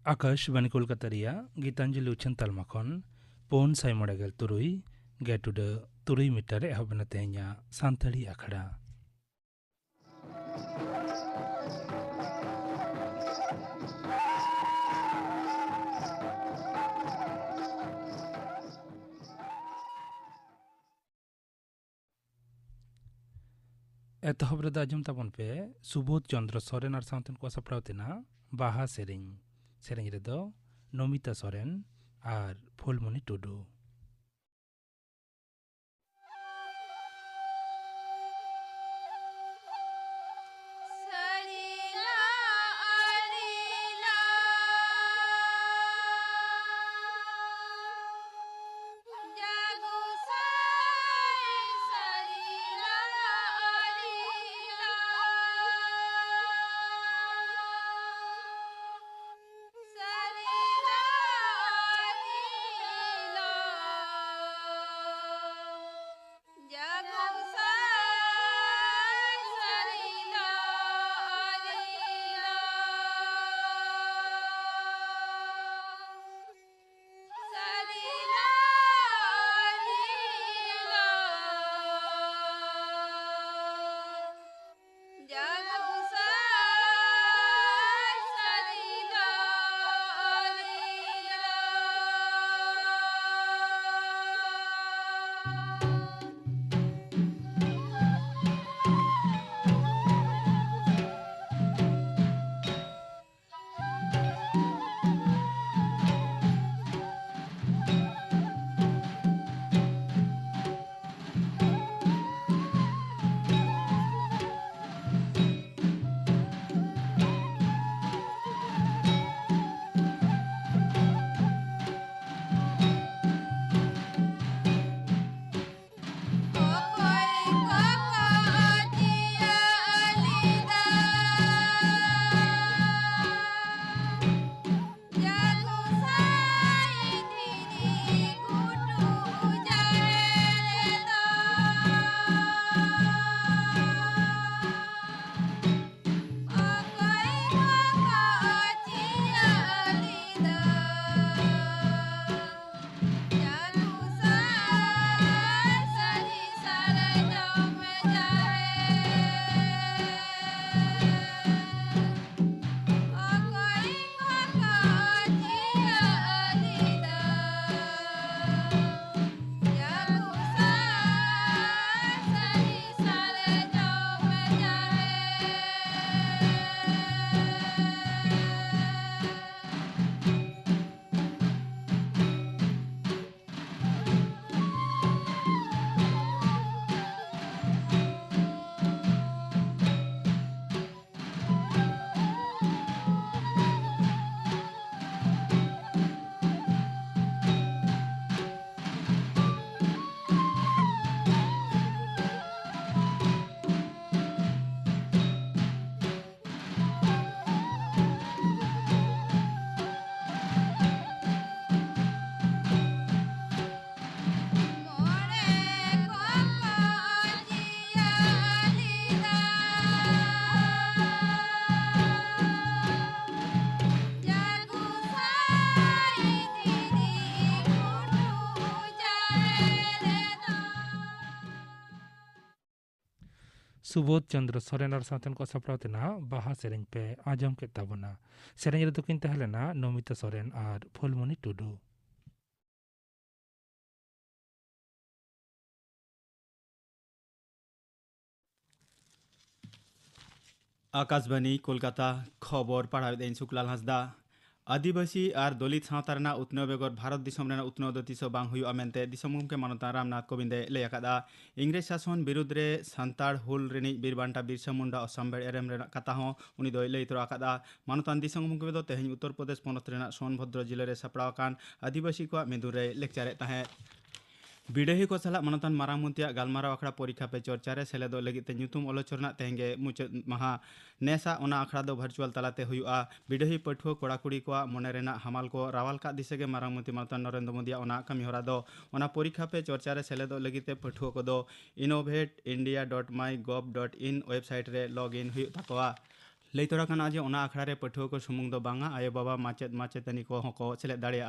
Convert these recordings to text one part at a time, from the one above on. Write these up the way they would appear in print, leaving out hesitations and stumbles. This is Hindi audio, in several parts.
आकाशवाणी कोलकाता रियाग गीतांजलि उछन तालमा खन पौन साय मड़ेगल तुरुई गेटुड तुरुई मीटर एहबना तेहኛ सानथाड़ी आखड़ा एतहब रदा आजम ताबन पे सुबोध चंद्र सोरेन और सावतन को सपड़ाव तेना बाहा सेरेंग सेरेंग रेदो नमिता सोरेन और फुलमणि टुडू सुबोध चंद्र सोरेन और सावतन को सपड़ाव तेना बाहा सेरेंग पे आजम के ताबना सेरेंग रे दुकिन तहलेना नमिता सोरेन और फुलमणि टुडू आकाशवाणी कोलकाता खबर पढ़ावे शुक्लाल हंसदा आदिवासी और दलित सावतारना उत्नव बेगर भारत दिसम रेना उत्नव दो तीसो बांग हुई अमेनते दिसम मुमके मानता रामनाथ कोविंदे लैयाकादा इंग्रेज शासन विरुद्ध रे सांताड़ हुल रेनी बीरबांटा बिरसा मुंडा असम्बेड़ एरेम रेना कथा हो उनी दो लई तोरा कादा मानतान दिसम मुमके दो तेहन उत्तर प्रदेश पनत रेना सोनभद्र जिले रे सपड़ाव कान आदिवासी को मेदुर रे लेक्चर ताहे बिडेही को सलाह मनतान मारांग मुंतिया गालमाराव अखड़ा परीक्षा पे चर्चा रे सेलेदो लगिते ᱧᱩᱛᱩᱢ आलोचना तेहेंगे मुचाद महा नेसा ओना अखड़ा दो वर्चुअल तलाते हुआ बिडेही पठुआ कोड़ा कुड़ी को मने रेना हमाल को रावल का दिसेगे मारांग मुंती मनतान नरेंद्र मोदी ओना कमी होरा दो ओना परीक्षा पे चर्चा रे सेलेदो लगिते पठुआ को दो innovateindia.mygov.in वेबसाइट रे लॉग इन हुई तकवा लैतरा कना जे ओना आखड़ा रे पठुआ को सुमुंग दो बांगा आयो बाबा माचेद माचेतनी को हको सेलेद दाड़ेया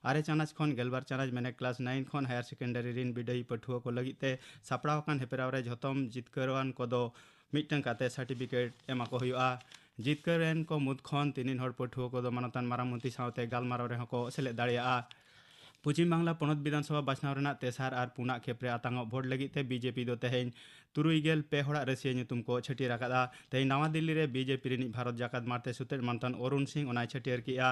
आरे चानाच खन गेलबार चानाच मेने क्लास 9 खन हायर सेकेंडरी रिन बिडई पठुआ को लगिते सापड़ाव कान हेपराव रे झतम जितकरवान कोदो मिटन काते सर्टिफिकेट एमा को हुआ जितकरेन को मुद खन तीनिन हर पठुआ को दो मानतान मारामंत्री सावते गालमाराव रे हको सेलेद दाड़ेया पश्चिम बांगला पनत विधानसभा बाछनाव रेना तेसार आर पुना खेप्रे आतांग भोट लगिते बीजेपी दो तेहेन तुरुईगेल पे हड़ा रसिया ᱧᱩᱛᱩᱢ को छटियर आकादा तेहेन नवा दिल्ली रे बीजेपी रिनी भारत जाकात मारते सुते मानतान अरुण सिंह ओना छटियर किया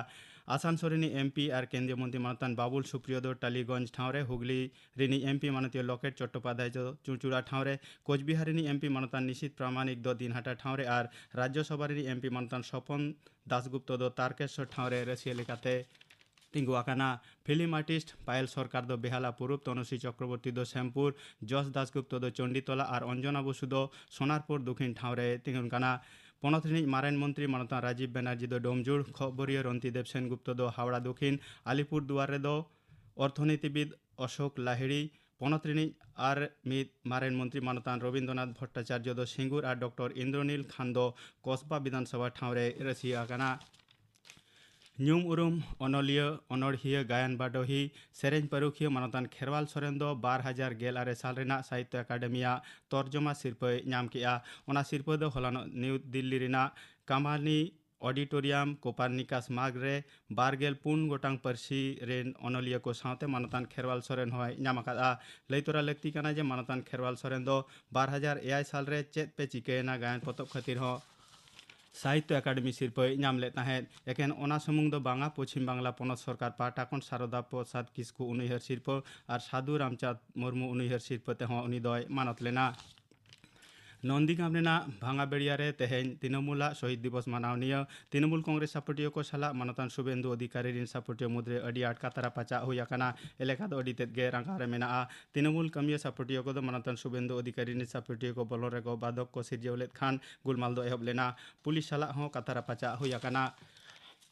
आसानसोल रिनी एमपी आर केंद्रीय मंत्री मानतान बाबुल सुप्रियो दो टालीगंज ठावरे हुगली रिनी एमपी मानतीय लॉकेट चट्टोपाध्याय दो चुचुड़ा ठावरे कोचबिहार रिनी एमपी मानतान निशित प्रामाणिक दो दिनहाटा ठावरे आर राज्यसभा रिनी एमपी मानतान स्वपन दासगुप्त दो तारकेश्वर ठावरे रसिया लेकाते तिंगुआकाना फिल्म आर्टिस्ट पायल सरकार दो बेहाला पुरुब तनुश्री चक्रवर्ती दो श्यामपुर जस दासगुप्त दो चंडीतला और अंजना बसु दो सोनारपुर दक्षिण ठावरे तिंगुनकाना पनत रिनी मारायन मंत्री मानता राजीव बनर्जी दो डोमजुड़ खबरिया रंती देव सेनगुप्त दो हावड़ा दक्षिण आलिपुर दुआरे दो अर्थनीतिविद अशोक लाहिड़ी पनत रिनी आर मिद मारायन मंत्री मानतान रवीन्द्रनाथ भट्टाचार्य दो सिंगुर और डॉक्टर इंद्रनील खान दो कस्बा विधानसभा ठावरे रसियाकाना ᱧᱩᱢ उरुम अनलिया अनड़हिया गायन बाडोही सेरें परुखिया मानतान खेरवाल सोरेन दो 2016 साल रेना साहित्य अकादमिया तर्जमा सिरपय नाम किया ओना सिरपय दो हलानो न्यू दिल्ली रेना कामानी ऑडिटोरियम कोपारनिकास मार्ग रे बारगेल पुन गोटांग परसी रेन अनलिया को सावते मानतान खेरवाल सोरेन होय नामाकादा लैतरा लक्ति काना जे मानतान खेरवाल सोरेन दो 2001 साल रे चेत पे चिकेना गायन पतब खातिर हो साहित्य अकादमी सिरपय नाम ले ताहें एकेन ओना समुंग दो बांगा पश्चिम बांगला पनत सरकार पाटा कोन सारदा प्रसाद किस्कु उनैहर सिरप और साधु रामचाँद मुर्मू उनैहर सिरप तेह उनी दय मानत लेना नंदीगाम रेना भांगाबेड़िया रे तेहेन तृणमूला शहीद दिवस मानावनिया तृणमूल कांग्रेस सापटियो को साला मानतान शुभेंदु अधिकारी रिन सापटियो मुद्रे अडी आट कातारा पाचा हुयाकाना एलेका दो अडी तेत गे रंगारे मेना तृणमूल कमिया सापटियो को दो मानतान शुभेंदु अधिकारी रिन सापटियो को बोलोरे को बादक को सिरजेवलेत खान गुलमाल दो एहब लेना पुलिस साला हो कातारा पाचा हुयाकाना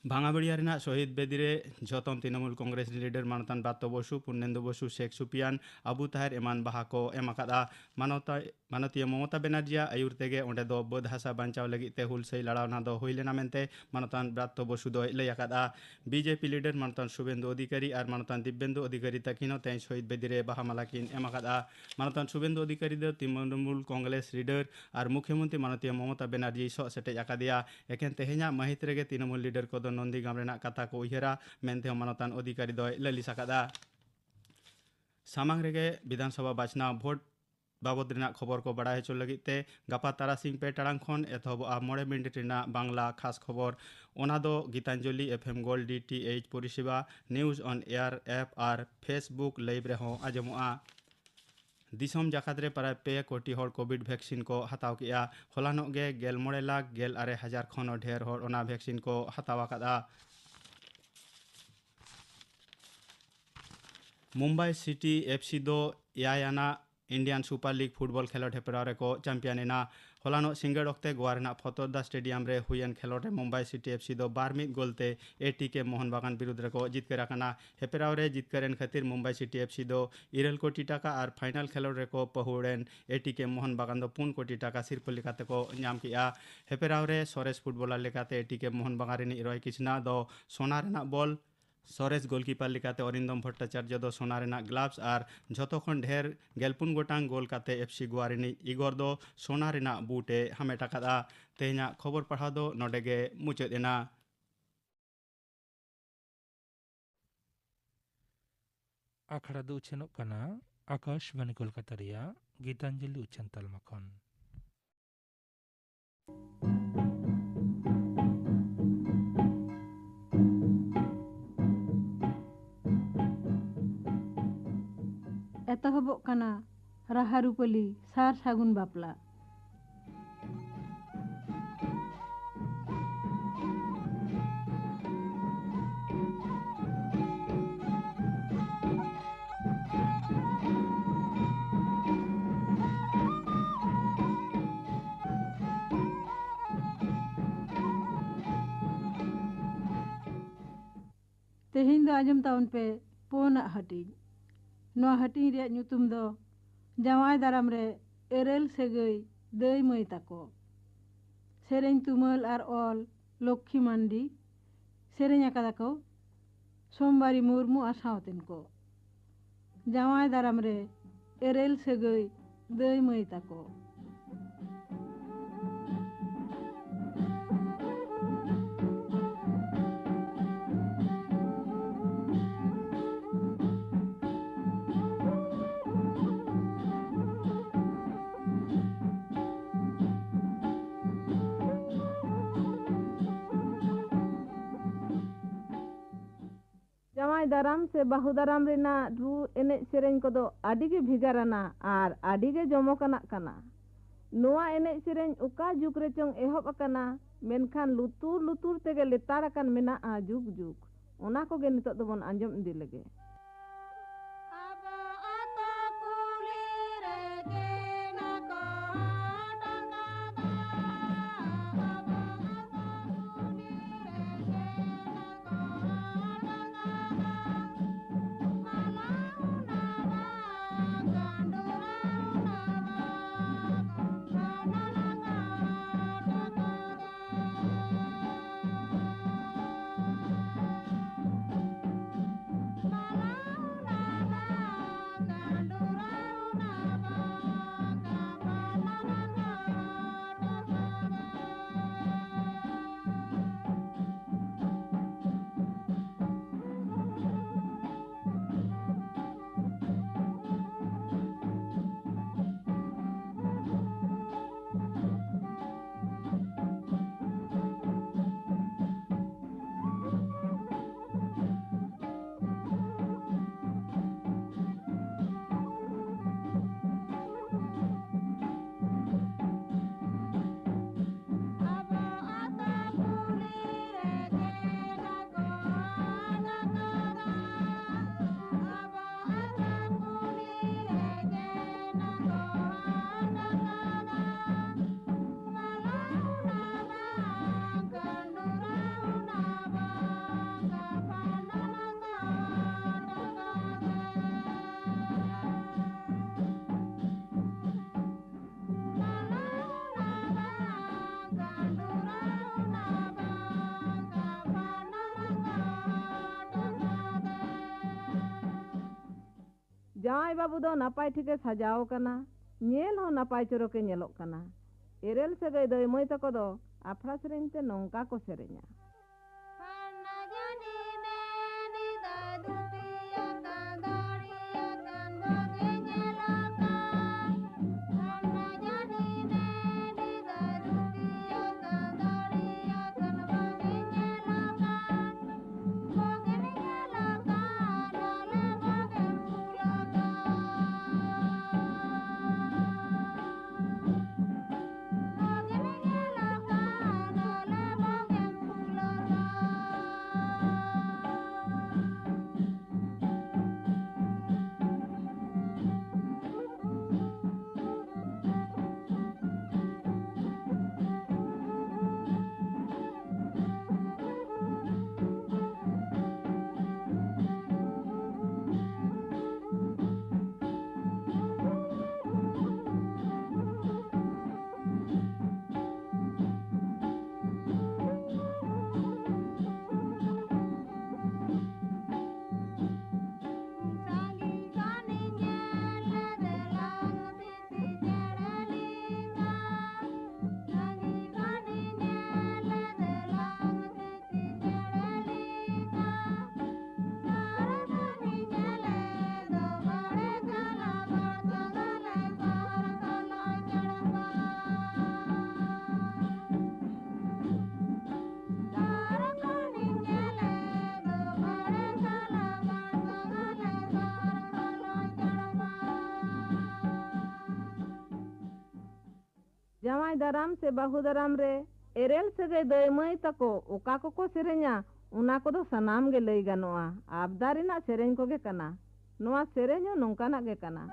भांगाबेड़िया रेना शहीद बेदिरे झतम तृणमूल कांग्रेस लीडर मानतान बात्तो बसु पुन्नेंदु बसु शेख सुपियान अबू ताहिर एमान बाहा को एमाकादा मानतीय ममता बेनार्जिया आयुर तेगे ओंडे दो बद हासा बांचाव लगी ते हुलसई लड़ावना दो हुई लेना मेनते मानतान बात्तो बसु दो लैयाकादा बीजेपी लीडर मानतान शुभेंदु अधिकारी और मानतान दिव्येंदु अधिकारी तकिनो ते शहीद बेदिरे बाहा मालाकिन एमाकादा मानतान शुभेंदु अधिकारी दो तृणमूल कांग्रेस लीडर और मुख्यमंत्री मानतीय ममता बेनार्जी सो सेटे आकादिया एकेन तेहेना महित रेगे तृणमूल लीडर को नंदीगाम रेना कथा को उयहरा मेनते मानतान अधिकारी दो ललिसाकादा सामांग रेगे विधानसभा बाचना भोट बाबद रेना खबर को बड़ा हेचो लगिते गापा तारासिंग पे टाड़ांग खन एथब आ 9 मिनट रेना बांग्ला खास खबर ओना दो गीतांजलि एफएम गोल्ड डीटीएच परिसेवा न्यूज ऑन एयर ऐप और फेसबुक लाइव रे हो आजमुआ दिसम जाकात रे प्राय 2 कोटी हर कोविड वैक्सीन को हताव किया हलानो गे 11 लाख 16,000 खन ढेर हर ओना वैक्सीन को हताव आकादा मुंबई सिटी एफसी दो यायाना इंडियन सुपर लीग फुटबॉल खेलोट हेपराव को चैंपियन हलानो सिंगड़ वक्ते गोवारेना फतोरदा स्टेडियम रे हुयन खेलोट मुंबई सिटी एफसी दो 12 गोलते एटीके मोहन बागान विरुद्ध को जितकर हेपराव रे जितकरेन खातिर मुंबई सिटी एफसी दो 2 कोटी टाका और फाइनल खेलोट को पहुड़ेन एटीके मोहन बागान दो 4 कोटी टाका सिरप लेकाते को नाम किया हेपराव रे सोरेस फुटबॉलर लेकाते एटीके मोहन बागान रिनी रॉय किसना दो सोना रेना बॉल सोरेस गोलकीपर लेकाते अरिंदम भट्टाचार्य दो सोना रेना ग्लाव्स और झतोखन ढेर 11 गोटांग गोल काते एफसी गोवा रिनी इगोर दो सोना रेना बूटे हमेटा कादा तेहना खबर पढ़ा दो नोडेगे मुचाद एना आखड़ा दो उछेनो कना आकाशवाणी कोलकाता रिया गीतांजलि उछन तालमा खन एतहबोग कना राहारुपली सार सागुन बापला तेहिं दो आजम ताउन पे पोना हटी नोआ हटी रे ᱧᱩᱛᱩᱢ दो जावाय दाराम रे एरेल सेगई दई मई ताको Sereny tumal ar ol Lokhi Mandi. Sereny akada ko Sombari Murmu ar sauten ko. Jawai daram re erel segoi dei mai tako. Jawai daram se bahu daram rena ru enej sereny kodo adige bhigarana ar adige jomokanak kana. Noa enej sereny uka juk rechong ehop akana menkhan lutur tege letar akan menaa juk. Ona koge nitok dobon anjom idi lege. Jawai babu do napai thike sajao kana, nyel ho napai choroke nyelok kana. Erel sagai doi moi tako do afra sereny te nongka ko serenya. Jawai daram se bahu daram re erel sagai doi mai tako oka koko serenya una kodo sanam ge lei ganoa abdarina sereny koge kana. Noa serenyo nongkanak ge kana.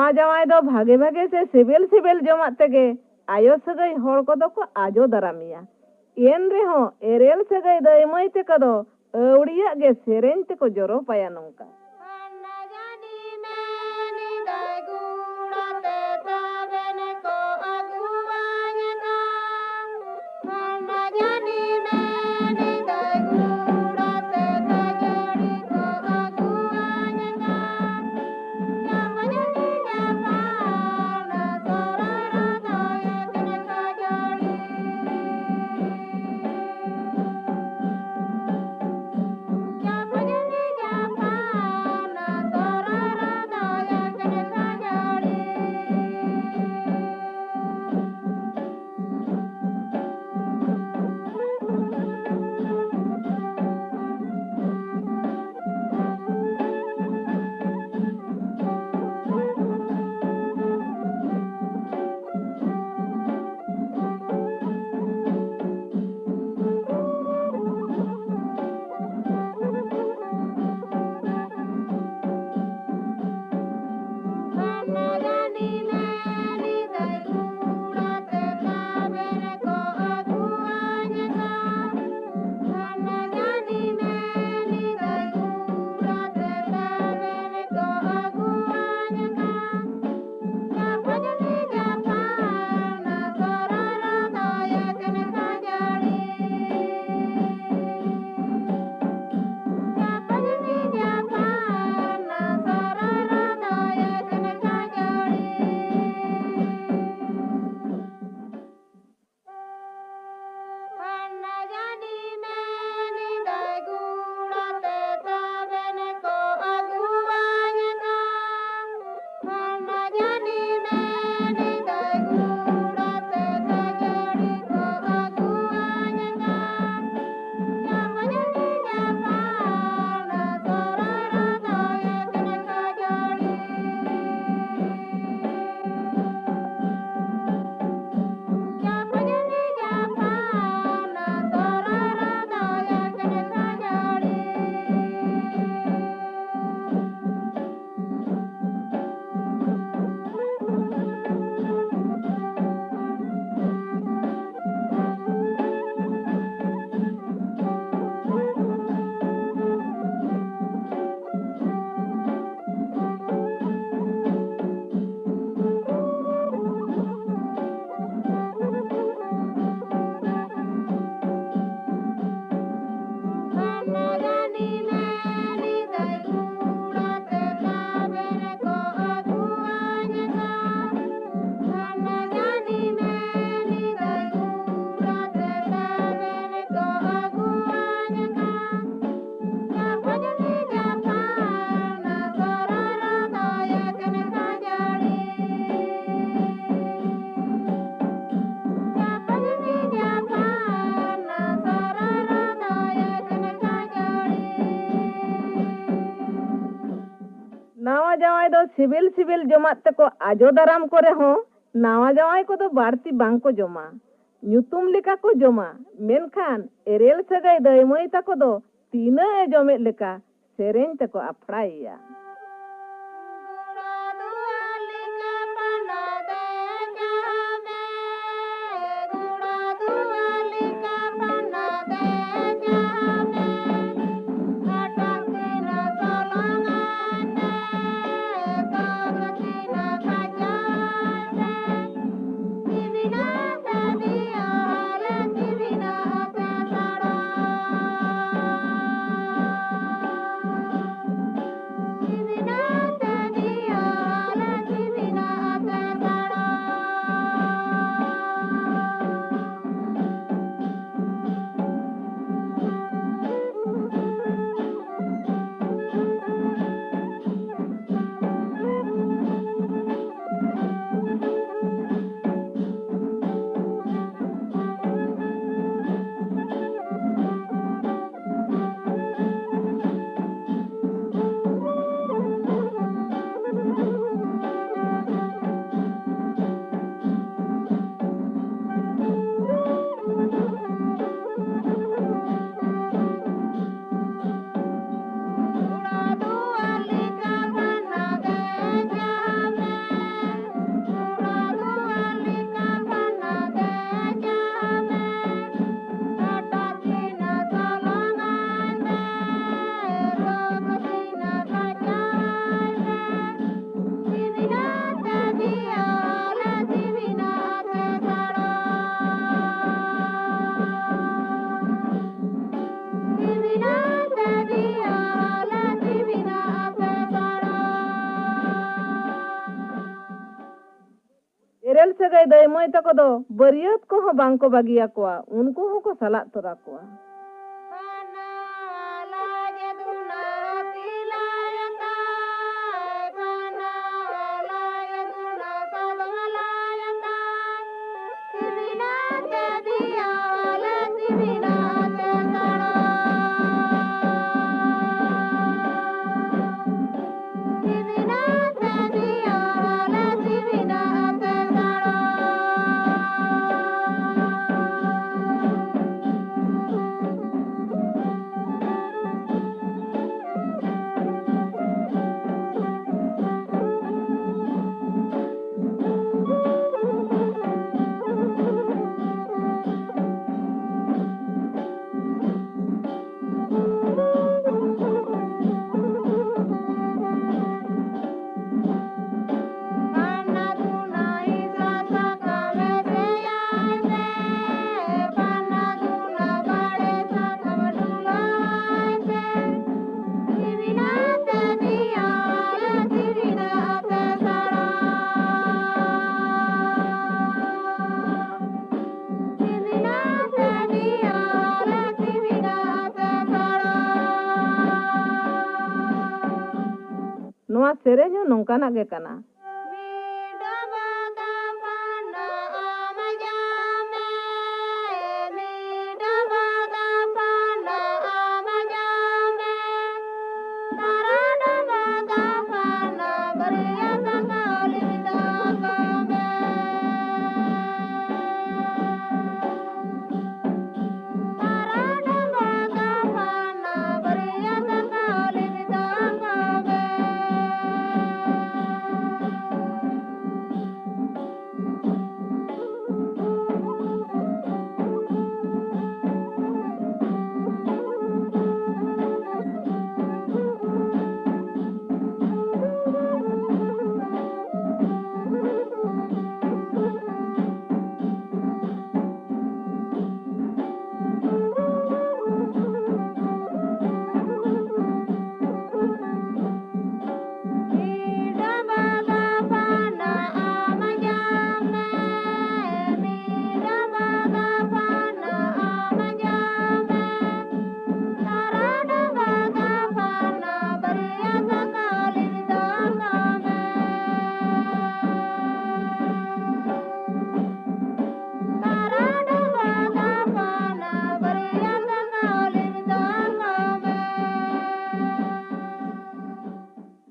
नावा जावाई दो भागे भागे से सिबिल सिबिल जमा तेगे आयो सगई होड़ को दो को आजो दरामिया एन रे हो एरेल सगई दो एमई ते कदो औड़िया गे सेरेन ते को जोरो पाया नंका नावा जावाई दो सिबिल सिबिल जमा तको आजो दाराम करे हो नावा जावाई को तो बाड़ती बांग को जमा ᱧᱩᱛᱩᱢ लेका को जमा मेनखान एरेल सगाई दो एमई तको दो तीना ए जमे लेका सेरेन तको अफड़ाइया सगाई दाई मई तको दो बरियत को हो बांग को बागिया कोआ उनको हो को सलाह तोरा कोआ नोआ सेरेñ हो नोंकाना गे कना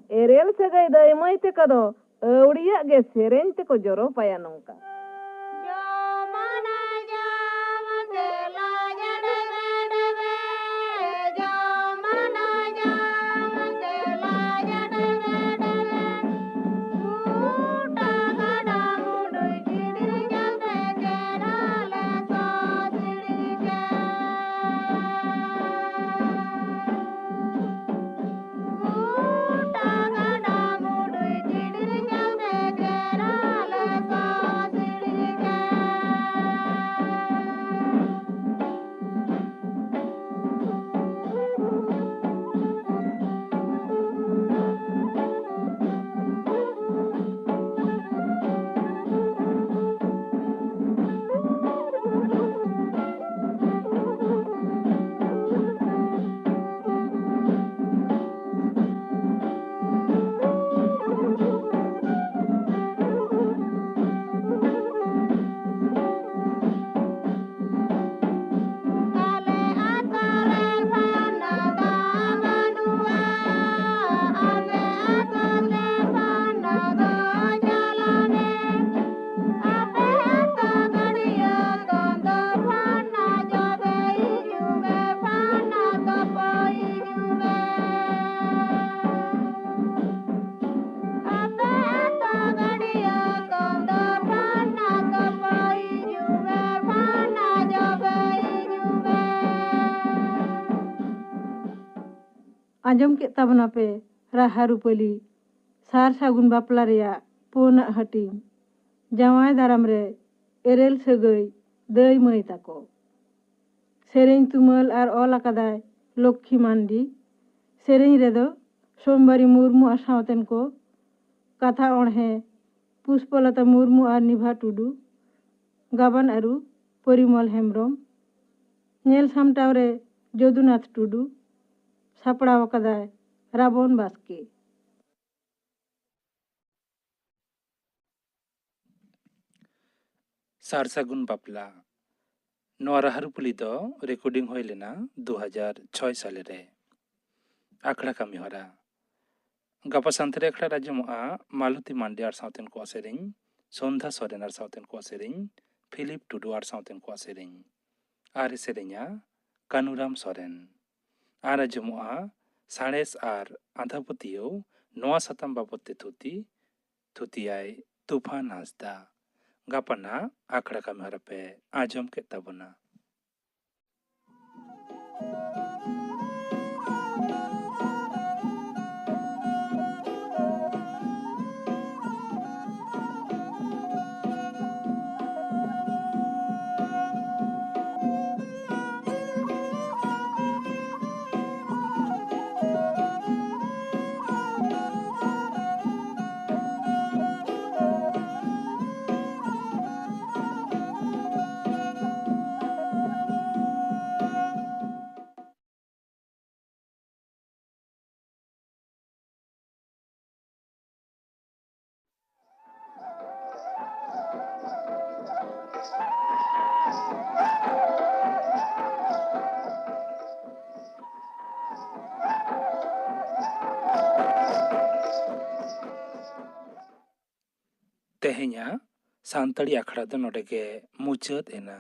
एरेल सगाई दाई मई ते कदो औड़िया गे सेरेñ ते को जोरो पाया नोंका आंजम के तबना पे राहा रुपली सार सागुन बापला रेया पुना हटिंग जावाय दाराम रे एरेल सगई दई मई ताको सेरेñ तुमल आर ऑल आकादाय लक्ष्मी मांडी सेरेñ रेदो सोमबारी मुर्मू आसावतेन को कथा ओढ़े पुष्पलता मुर्मू और निभा टुडू गाबान आरु परिमल हेम्ब्रम नेल सामटाव रे जदुनाथ टुडू सापड़ाव कदाय राबन बास्के। सारसागुन बापला नोआ राहारुपुली दो रेकर्डिंग होय लेना 2006 साले रे आखड़ा कामी हरा गापा सांतरे आखड़ा राजमोआ मालती मांडे आर साउतेन को सेरिंग सोंधा सोरेन आर साउतेन को सेरिंग फिलिप टुडू आर साउतेन को सेरिंग आर सेरिंगा कानुराम सोरेन आर राजमोआ साड़ेस आर आंधापतियो नोआ सतम बाबते थुतियाय तूफान हासदा गापना आखड़ा कामी हरा पे आजम के तबना। तेहेnya सानताड़ी आखड़ा दो नोडे के मुचाद एना।